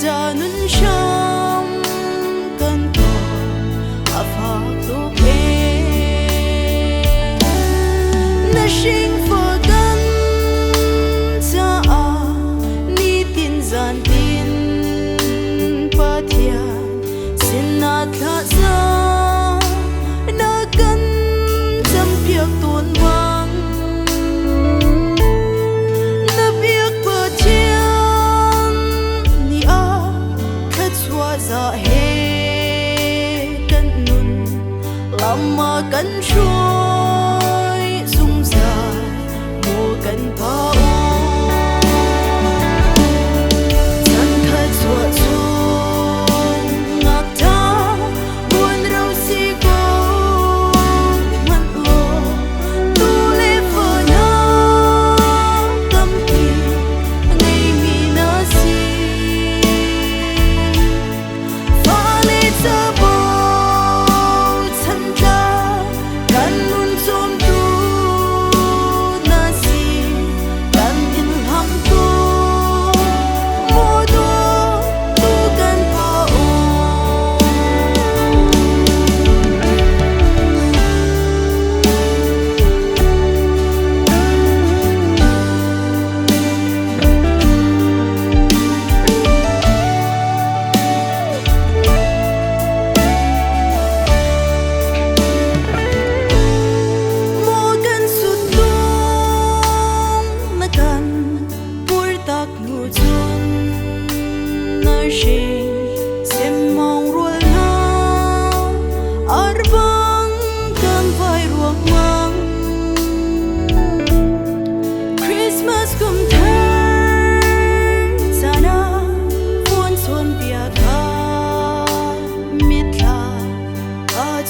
đã nun trong cơn cỏ à phá tục em na sinh phở căn cha à ni tin gian tin pa thian xin na thla ra na căn chăm piak tuôn vang na piak pa thian ni a khát xóa ra he căn nun lama căn trôi rung dài mùa căn pa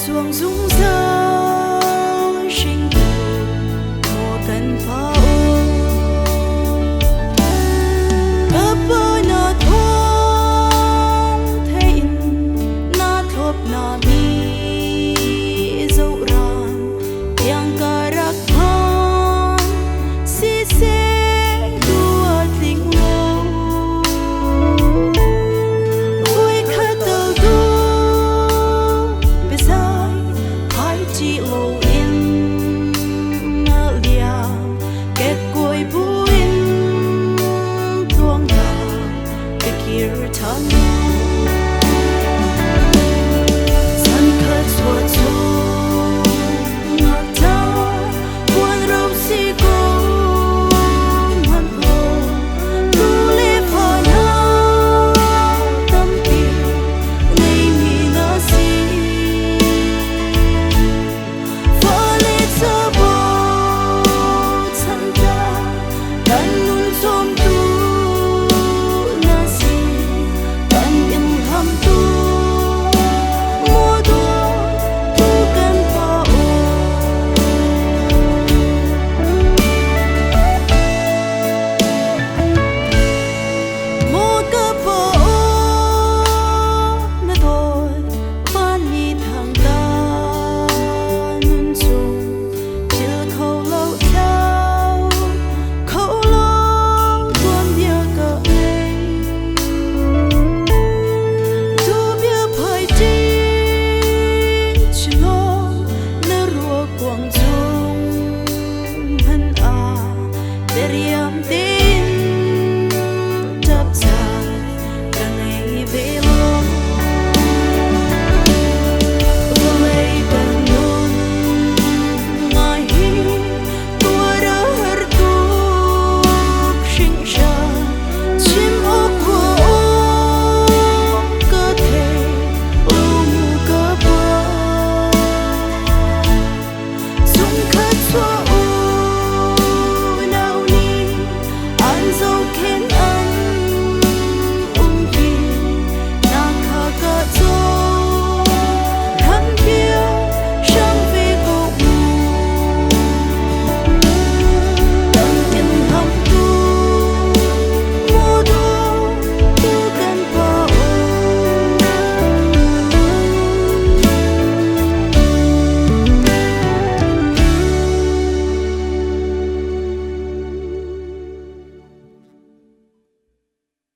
chuông rung rao sinh từ mùa cần pháo gấp bơi na thong thấy na thộp na mi dấu ran yang karak thang si se đua tình lâu vui khát tơ du chỉ lâu in ngỡ liang kết cội buin tuông đà cái kia thân